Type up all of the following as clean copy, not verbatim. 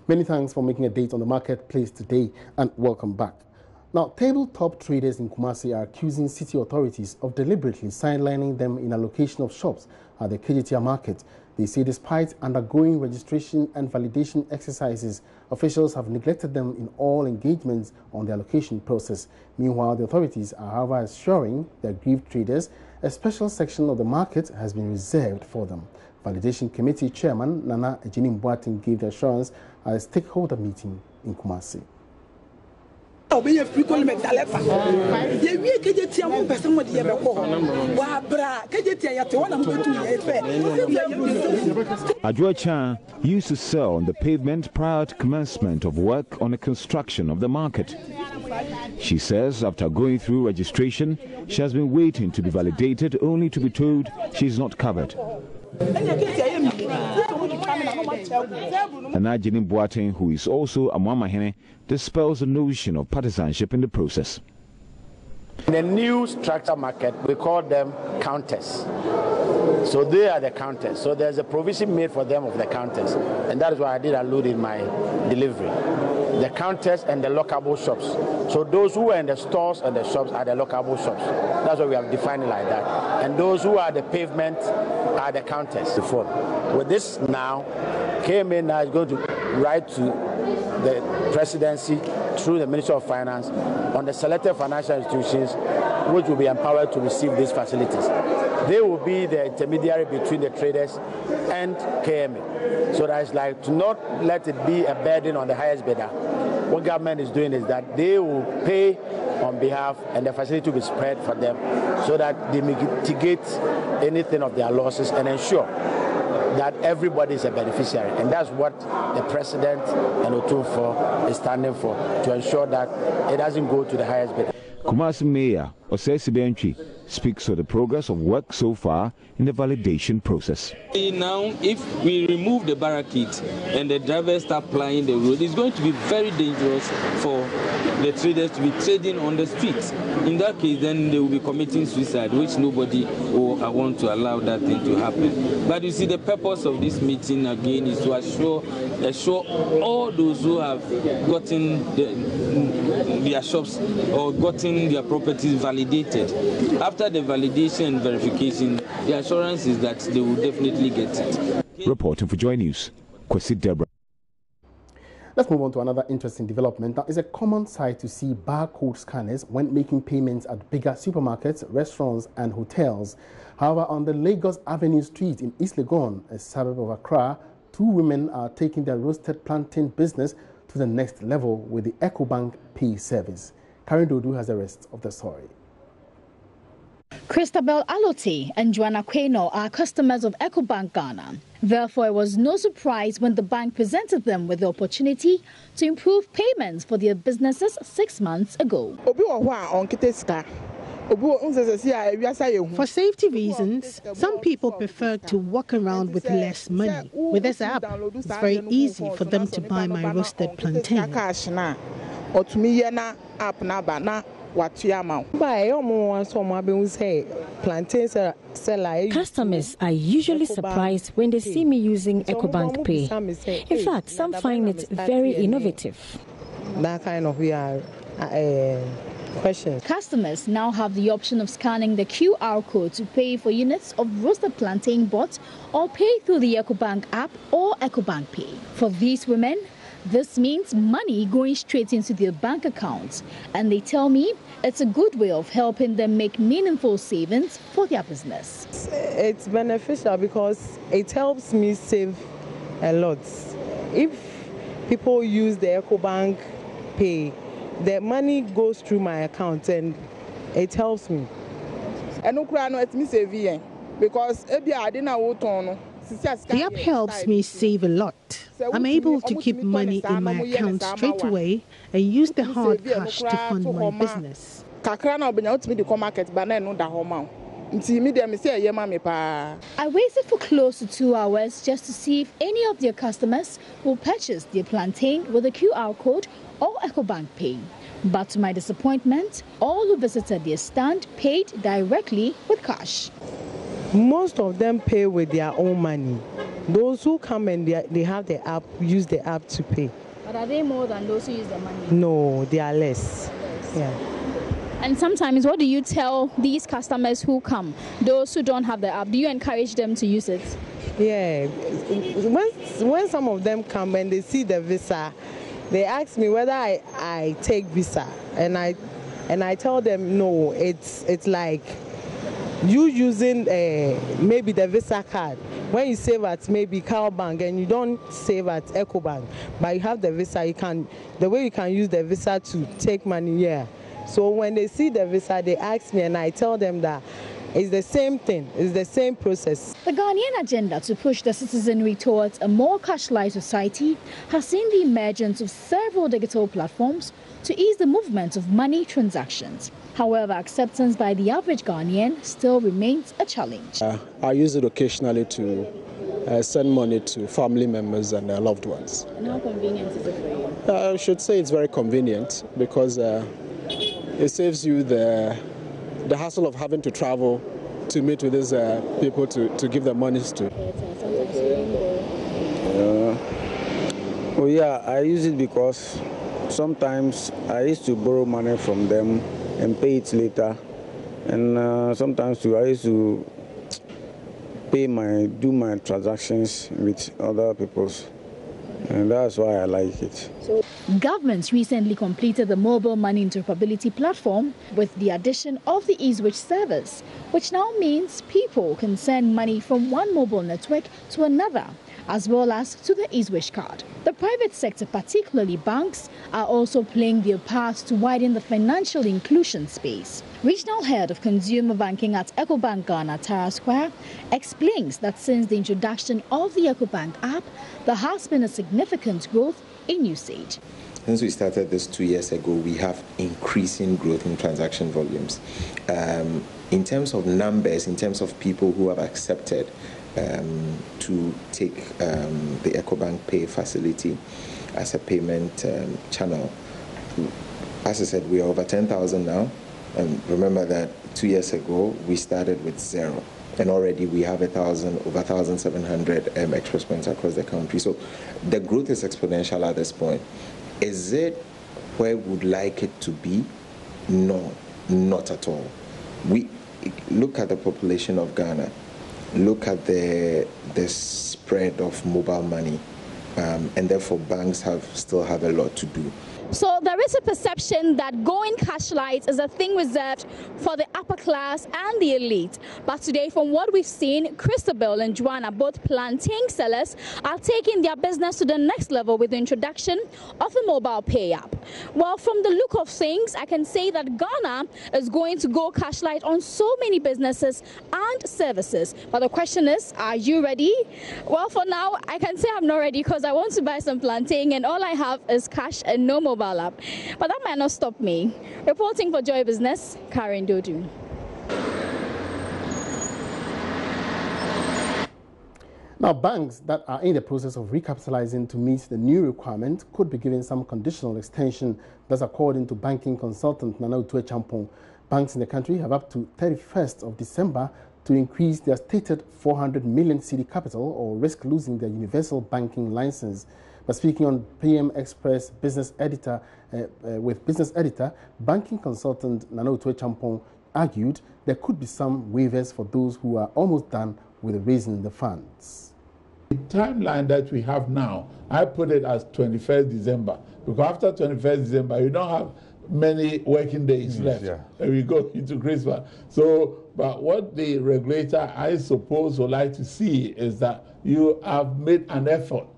Many thanks for making a date on the marketplace today and welcome back. Now, tabletop traders in Kumasi are accusing city authorities of deliberately sidelining them in allocation of shops at the KJTR market. They say despite undergoing registration and validation exercises, officials have neglected them in all engagements on the allocation process. Meanwhile, the authorities are, however, assuring the aggrieved traders a special section of the market has been reserved for them. Validation Committee Chairman Nana Ejini gave the assurance at a stakeholder meeting in Kumasi. Ajua used to sell on the pavement prior to commencement of work on the construction of the market. She says after going through registration, she has been waiting to be validated only to be told she is not covered. Anajini Boateng, who is also a Mwamahene, dispels the notion of partisanship in the process. In the new structure market, we call them counters. So they are the counters. So there's a provision made for them of the counters. And that is why I did allude in my delivery. The counters and the lockable shops. So those who are in the stores and the shops are the lockable shops. That's why we have defined it like that. And those who are the pavement are the counters. Before. With this now, KMA now is going to write to the presidency through the Ministry of Finance on the selected financial institutions which will be empowered to receive these facilities. They will be the intermediary between the traders and KMA. So that is like to not let it be a burden on the highest bidder. What government is doing is that they will pay on behalf and the facility will be spread for them so that they mitigate anything of their losses and ensure that everybody is a beneficiary. And that's what the president and Otumfo is standing for, to ensure that it doesn't go to the highest bidder. Kumasi Mayor Osesi Benchi speaks of the progress of work so far in the validation process. Now, if we remove the barricade and the drivers start plying the road, it's going to be very dangerous for the traders to be trading on the streets. In that case, then they will be committing suicide, which nobody will want to allow that thing to happen. But you see, the purpose of this meeting again is to assure all those who have gotten their shops or gotten their properties validated. After the validation and verification, the assurance is that they will definitely get it. Reporting for JoyNews, Kwesi Deborah. Let's move on to another interesting development. Now, it's a common sight to see barcode scanners when making payments at bigger supermarkets, restaurants and hotels. However, on the Lagos Avenue Street in East Legon, a suburb of Accra, two women are taking their roasted plantain business to the next level with the EcoBank Pay service. Karen Dodu has the rest of the story. Christabel Alote and Joanna Queno are customers of EcoBank Ghana. Therefore, it was no surprise when the bank presented them with the opportunity to improve payments for their businesses 6 months ago. For safety reasons, some people prefer to walk around with less money. With this app, it's very easy for them to buy my roasted plantain. Customers are usually surprised when they see me using EcoBank Pay. In fact, some find it very innovative. That kind of questions. Customers now have the option of scanning the QR code to pay for units of roasted plantain bought or pay through the EcoBank app or EcoBank Pay. For these women, this means money going straight into their bank accounts, and they tell me it's a good way of helping them make meaningful savings for their business. It's beneficial because it helps me save a lot. If people use the EcoBank Pay, the money goes through my account and it helps me. Because the app helps me save a lot. I'm able to keep money in my account straight away and use the hard cash to fund my business. I waited for close to 2 hours just to see if any of their customers will purchase their plantain with a QR code or EcoBank Pay. But to my disappointment, all who visited their stand paid directly with cash. Most of them pay with their own money. Those who come and they have the app, use the app to pay. But are they more than those who use the money? No, they are less. Yeah. And sometimes, what do you tell these customers who come, those who don't have the app? Do you encourage them to use it? Yeah. When some of them come and they see the visa, they ask me whether I take visa, and I tell them no. It's like you using maybe the visa card. When you save at maybe Bank and you don't save at EcoBank, but you have the visa, the way you can use the visa to take money here. So when they see the visa, they ask me and I tell them that it's the same thing, it's the same process. The Ghanaian agenda to push the citizenry towards a more cash-like society has seen the emergence of several digital platforms to ease the movement of money transactions. However, acceptance by the average Ghanaian still remains a challenge. I use it occasionally to send money to family members and their loved ones. And how convenient is it for you? I should say it's very convenient because it saves you the hassle of having to travel to meet with these people to give their monies to. Well, yeah, I use it because sometimes I used to borrow money from them and pay it later, and sometimes too, I used to do my transactions with other people's, and that's why I like it. Governments recently completed the mobile money interoperability platform with the addition of the eSwitch service, which now means people can send money from one mobile network to another, as well as to the eSwitch card. The private sector, particularly banks, are also playing their part to widen the financial inclusion space. Regional Head of Consumer Banking at EcoBank Ghana, Tara Square, explains that since the introduction of the EcoBank app, there has been a significant growth in usage. Since we started this 2 years ago, we have increasing growth in transaction volumes. In terms of numbers, in terms of people who have accepted to take the EcoBank Pay facility as a payment channel, as I said, we are over 10,000 now. And remember that 2 years ago, we started with 0. And already we have over 1,700 express points across the country. So the growth is exponential at this point. Is it where we would like it to be? No, not at all. We look at the population of Ghana, look at the spread of mobile money, and therefore banks still have a lot to do. So there is a perception that going cash-light is a thing reserved for the upper class and the elite. But today, from what we've seen, Christabel and Joanna, both plantain sellers, are taking their business to the next level with the introduction of the mobile pay app. Well, from the look of things, I can say that Ghana is going to go cash-light on so many businesses and services. But the question is, are you ready? Well, for now, I can say I'm not ready because I want to buy some plantain and all I have is cash and no mobile app. But that might not stop me. Reporting for Joy Business, Karen Dodu. Now, banks that are in the process of recapitalizing to meet the new requirement could be given some conditional extension. That's according to banking consultant Nana Utue Champong. Banks in the country have up to 31st of December to increase their stated 400 million cedi capital or risk losing their universal banking license. But speaking on PM Express Business Editor, with Business Editor, banking consultant Nana Utue Champong argued there could be some waivers for those who are almost done with raising the funds. The timeline that we have now, I put it as 21st December, because after 21st December, you don't have many working days left, and we go into Christmas. So, but what the regulator, I suppose, would like to see is that you have made an effort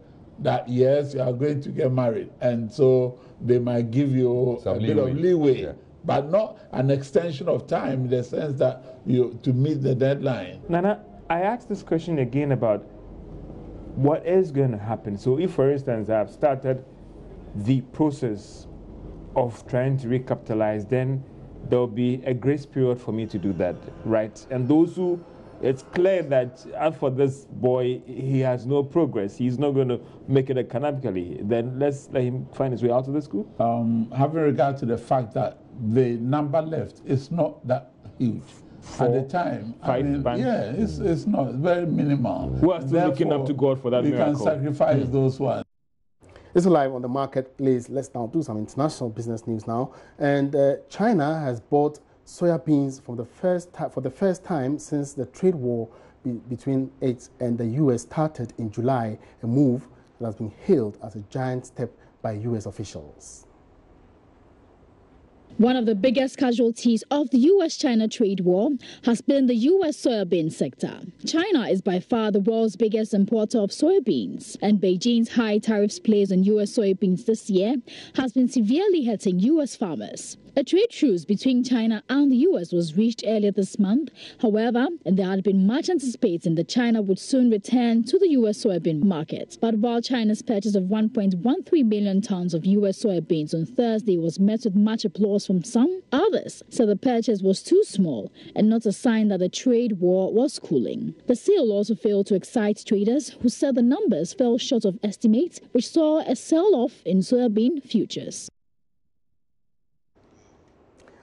that yes, you are going to get married, and so they might give you a bit of leeway, but not an extension of time in the sense that to meet the deadline. Nana, I asked this question again about what is going to happen. So if, for instance, I've started the process of trying to recapitalize, then there'll be a grace period for me to do that, right? And those who it's clear that as for this boy, he has no progress. He's not going to make it economically. Then let's let him find his way out of the school. Having regard to the fact that the number left is not that huge. at the time. Yeah, it's not very minimal. We are still looking up to God for that miracle. We can sacrifice those ones. This is live on the marketplace. Let's now do some international business news now. And China has bought soybeans for the first time since the trade war between it and the U.S. started in July, a move that has been hailed as a giant step by U.S. officials. One of the biggest casualties of the U.S.-China trade war has been the U.S. soybean sector. China is by far the world's biggest importer of soybeans, and Beijing's high tariffs placed on U.S. soybeans this year has been severely hurting U.S. farmers. A trade truce between China and the U.S. was reached earlier this month. However, there had been much anticipating that China would soon return to the U.S. soybean market. But while China's purchase of 1.13 million tons of U.S. soybeans on Thursday was met with much applause from some, others said the purchase was too small and not a sign that the trade war was cooling. The sale also failed to excite traders, who said the numbers fell short of estimates, which saw a sell-off in soybean futures.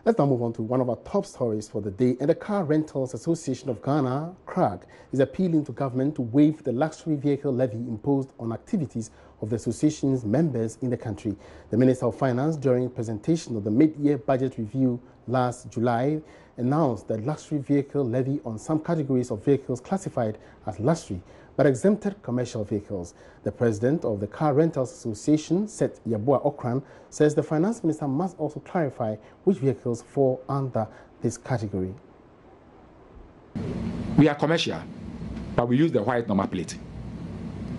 Let's now move on to one of our top stories for the day. And the Car Rentals Association of Ghana, CRAG, is appealing to government to waive the luxury vehicle levy imposed on activities of the association's members in the country. The Minister of Finance, during presentation of the mid-year budget review last July, announced the luxury vehicle levy on some categories of vehicles classified as luxury but exempted commercial vehicles. The president of the Car Rentals Association, Seth Yabua Okran, says the finance minister must also clarify which vehicles fall under this category. We are commercial, but we use the white number plate.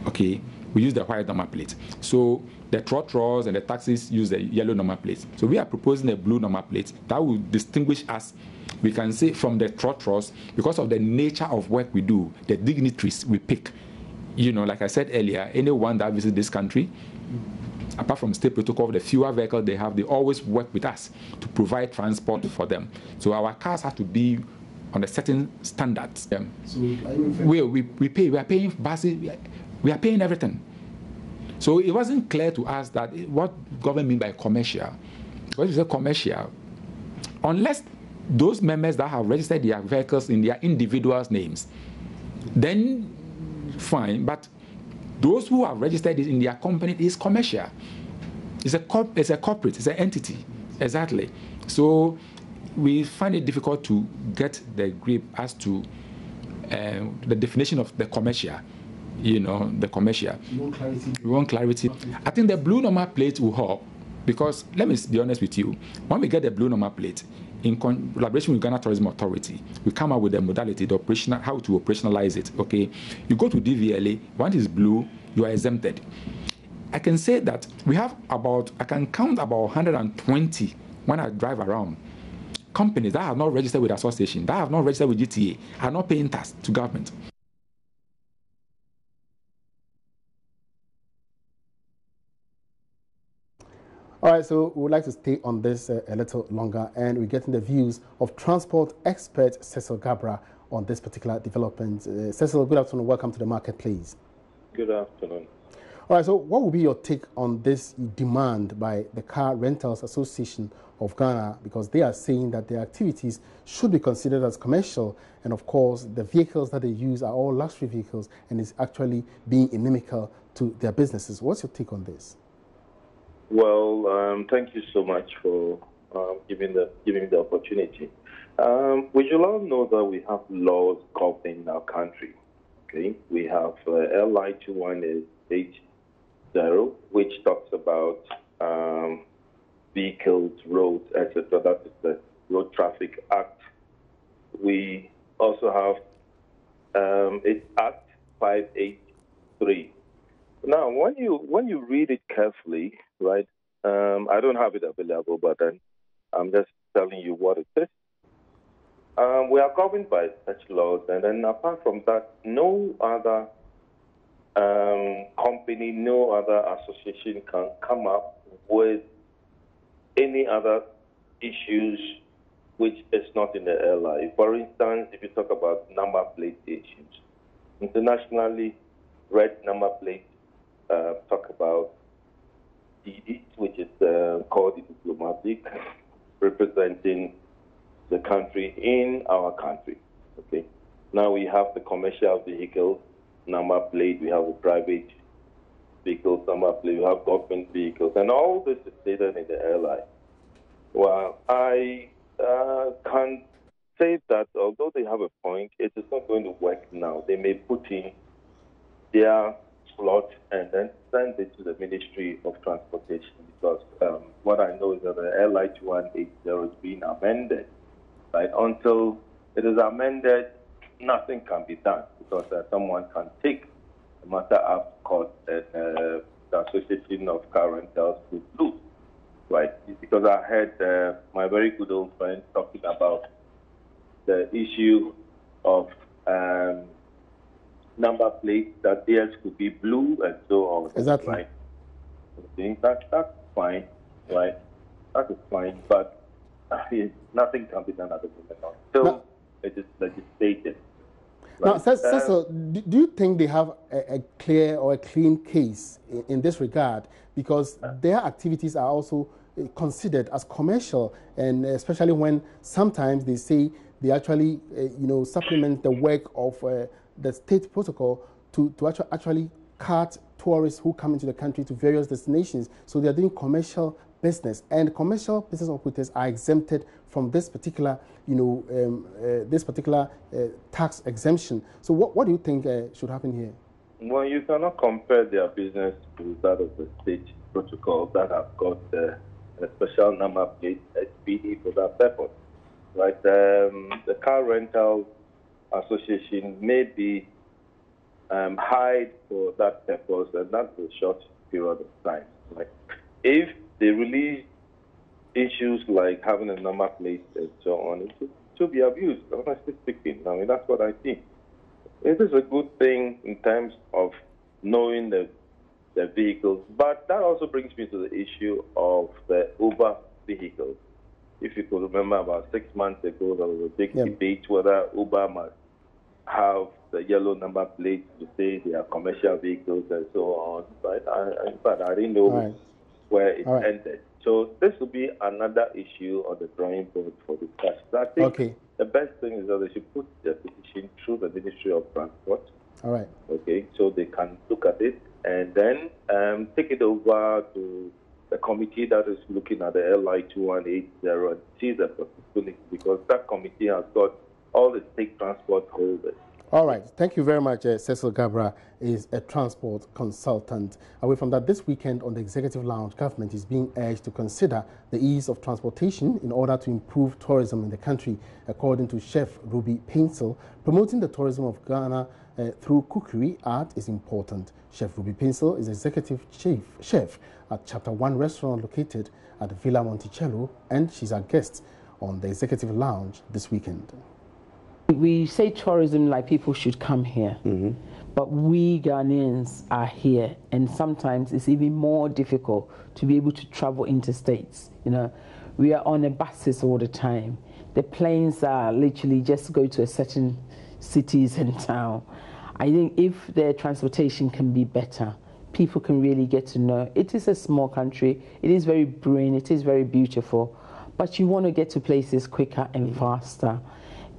Okay, we use the white number plate. So the trotros and the taxis use the yellow number plate. So we are proposing a blue number plate that will distinguish us. We can say from the trotros, because of the nature of work we do, the dignitaries we pick. You know, like I said earlier, anyone that visits this country, apart from state protocol, the fewer vehicles they have, they always work with us to provide transport for them. So our cars have to be on a certain standards. So we pay. We are paying buses. We are paying everything. So it wasn't clear to us that what government mean by commercial. What is a commercial? Unless those members that have registered their vehicles in their individuals' names, then fine. But those who have registered it in their company is commercial. It's a corporate. It's an entity. Exactly. So we find it difficult to get the grip as to the definition of the commercial. You know, the commercial. We want clarity. I think the blue number plate will help, because let me be honest with you. When we get the blue number plate, in collaboration with Ghana Tourism Authority, we come up with the modality, the operational, how to operationalize it. Okay, you go to DVLA. Once it's blue, you are exempted. I can say that we have I can count about 120 when I drive around. Companies that have not registered with association, that have not registered with GTA, are not paying tax to government. All right, so we would like to stay on this a little longer, and we're getting the views of transport expert Cecil Gabra on this particular development. Cecil, good afternoon. Welcome to the market, please. Good afternoon. All right, so what will be your take on this demand by the Car Rentals Association of Ghana? Because they are saying that their activities should be considered as commercial, and of course, the vehicles that they use are all luxury vehicles and is actually being inimical to their businesses. What's your take on this? Well, thank you so much for giving the opportunity. We should all know that we have laws governing our country. Okay, we have LI 2180, which talks about vehicles, roads, etc. That is the Road Traffic Act. We also have it's Act 583. Now, when you read it carefully, right? I don't have it available, but then I'm just telling you what it is. We are governed by such laws, and then apart from that, no other company, no other association can come up with any other issues which is not in the LI. For instance, if you talk about number plate issues, internationally, red number plate talk about DD, which is called the diplomatic, representing the country in our country. Okay. Now we have the commercial vehicle number plate, we have the private vehicles number plate, we have government vehicles, and all this is stated in the LI. Well, I can say that although they have a point, it is not going to work now. They may put in their slot and then send it to the Ministry of Transportation, because what I know is that the LI 2180 is being amended. Right? Until it is amended, nothing can be done, because someone can take the matter up to court and the Association of Car Rentals could lose. Right? Because I heard my very good old friend talking about the issue of number plates, that theirs could be blue and so on. Exactly. Right? I think that's fine, right? That is fine, but nothing can be done at the moment until it is legislated. Right? Now, Cecil, do you think they have a clear or a clean case in this regard? Because their activities are also considered as commercial, and especially when sometimes they say they actually, supplement the work of the state protocol to actually cart tourists who come into the country to various destinations. So they are doing commercial business, and commercial business operators are exempted from this particular, tax exemption. So what do you think should happen here? Well, you cannot compare their business to that of the state protocol that have got a special number plate SPD for that purpose. Right? The Car Rental Association may be hired for that purpose, and that's a short period of time. Right? If they release issues like having a number plate and so on, it should be abused, honestly speaking. I mean, that's what I think. It is a good thing in terms of knowing the vehicles, but that also brings me to the issue of the Uber vehicles. If you could remember, about 6 months ago, there was a big debate whether Uber must have the yellow number plates to say they are commercial vehicles and so on. But I didn't know where it ended. So this will be another issue on the drawing board for discussion. I think the best thing is that they should put the petition through the Ministry of Transport. All right. Okay, so they can look at it and then take it over to the committee that is looking at the LI 2180 and see the possibility, because that committee has got all the state transport holders. All right. Thank you very much. Cecil Gabra is a transport consultant. Away from that, this weekend on the Executive Lounge, government is being urged to consider the ease of transportation in order to improve tourism in the country. According to Chef Ruby Painsel, promoting the tourism of Ghana through cookery art is important. Chef Ruby Painsel is executive chef at Chapter 1 restaurant located at Villa Monticello, and she's our guest on the Executive Lounge this weekend. We say tourism like people should come here, but we Ghanaians are here, and sometimes it's even more difficult to be able to travel interstates. We are on the buses all the time. The planes are literally just go to a certain cities and town. I think if the transportation can be better, people can really get to know. It is a small country. It is very green. It is very beautiful, but you want to get to places quicker and faster.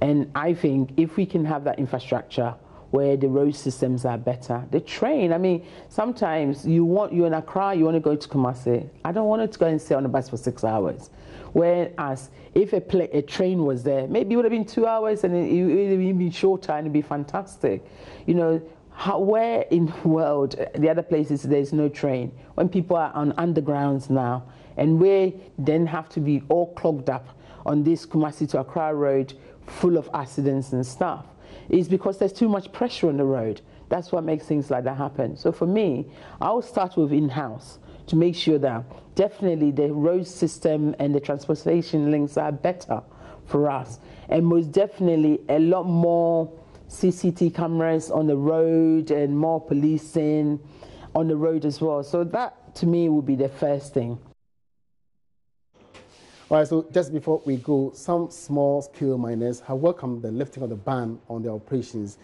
And I think if we can have that infrastructure where the road systems are better, the train, I mean, sometimes you're in Accra, you want to go to Kumasi. I don't want to go and sit on the bus for 6 hours. Whereas if a train was there, maybe it would have been 2 hours and it would have been shorter and it'd be fantastic. Where in the world, the other places, there's no train, when people are on undergrounds now, and we then have to be all clogged up on this Kumasi to Accra road, full of accidents and stuff, is because there's too much pressure on the road. That's what makes things like that happen. So for me, I'll start with in-house to make sure that definitely the road system and the transportation links are better for us. And most definitely a lot more CCTV cameras on the road and more policing on the road as well. So that to me would be the first thing. All right, so just before we go, some small-scale miners have welcomed the lifting of the ban on their operations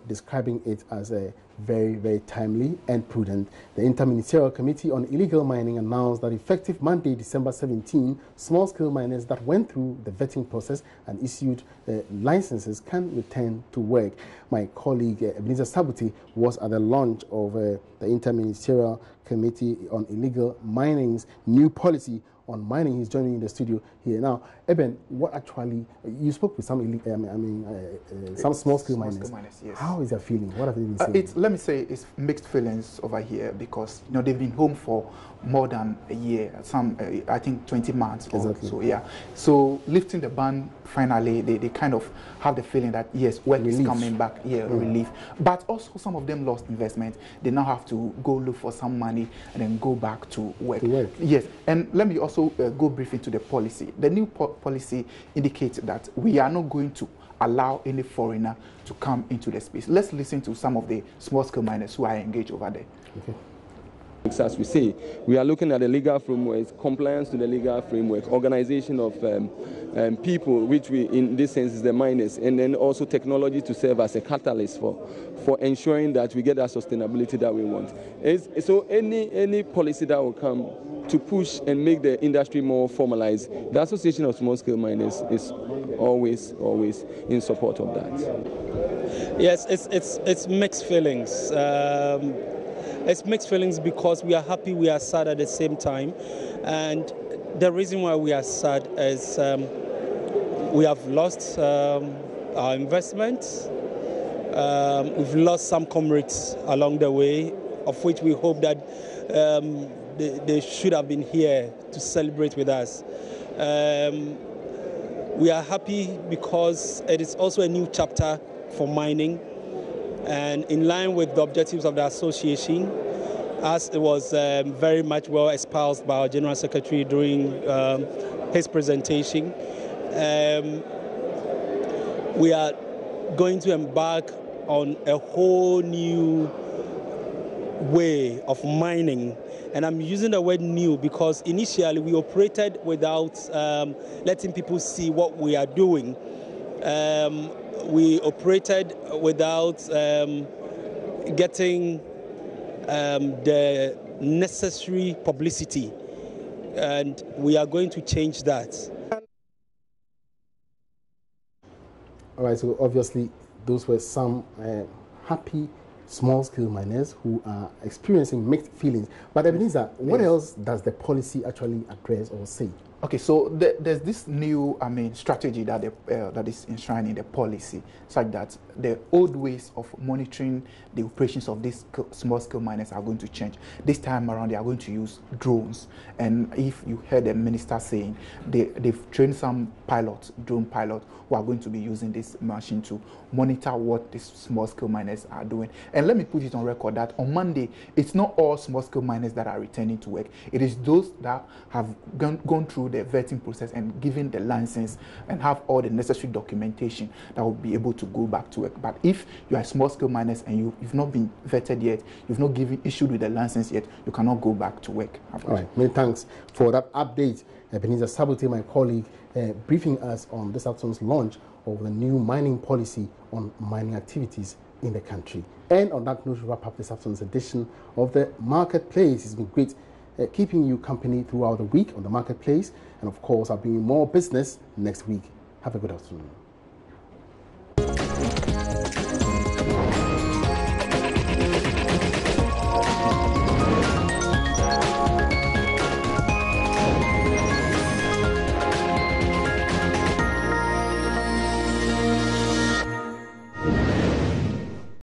describing it as very, very timely and prudent. The Interministerial Committee on Illegal Mining announced that effective Monday, December 17, small-scale miners that went through the vetting process and issued licenses can return to work. My colleague Ebenezer Sabuti was at the launch of the Interministerial Committee on Illegal Mining's new policy on mining. He's joining me in the studio here now. Eben, what actually, you spoke with some some small-scale miners. Yes. How is their feeling? What have they been saying? Let me say it's mixed feelings over here because they've been home for more than a year. Some I think 20 months. Exactly. So yeah. So lifting the ban finally, they kind of have the feeling that yes, work is coming back. Yeah, relief. But also some of them lost investment. They now have to go look for some money and then go back to work. Yes. And let me also go brief into the policy. The new policy indicates that we are not going to allow any foreigner to come into the space. Let's listen to some of the small-scale miners who are engaged over there. Okay. As we say, we are looking at the legal framework, compliance to the legal framework, organization of people, which we, in this sense, is the miners, and then also technology to serve as a catalyst for ensuring that we get that sustainability that we want. So any policy that will come to push and make the industry more formalized, the Association of Small-Scale Miners is always in support of that. Yes, it's mixed feelings. It's mixed feelings because we are happy, we are sad at the same time. And the reason why we are sad is we have lost our investments. We've lost some comrades along the way, of which we hope that they should have been here to celebrate with us. We are happy because it is also a new chapter for mining. And in line with the objectives of the association, as it was very much well espoused by our General Secretary during his presentation, we are going to embark on a whole new way of mining. And I'm using the word new because initially we operated without letting people see what we are doing. We operated without getting the necessary publicity, and we are going to change that. All right, so obviously those were some happy small-scale miners who are experiencing mixed feelings. But Ebenezer, what else does the policy actually address or say? Okay, so there's this new, strategy that that is enshrined in the policy, such that the old ways of monitoring the operations of these small-scale miners are going to change. This time around, they are going to use drones. And if you heard the minister saying, they've trained some drone pilots, who are going to be using this machine to monitor what these small-scale miners are doing. And let me put it on record that on Monday, it's not all small-scale miners that are returning to work. It is those that have gone through the vetting process and given the license and have all the necessary documentation that will be able to go back to work. But if you are small-scale miners and you've not been vetted yet, you've not issued with the license yet, you cannot go back to work. All right, many thanks for that update. Ebenezer Sabuti, my colleague, briefing us on this afternoon's launch of the new mining policy on mining activities in the country. And on that note, we wrap up this afternoon's edition of the Marketplace. It's been great keeping you company throughout the week on the Marketplace. And of course, I'll bring you more business next week. Have a good afternoon.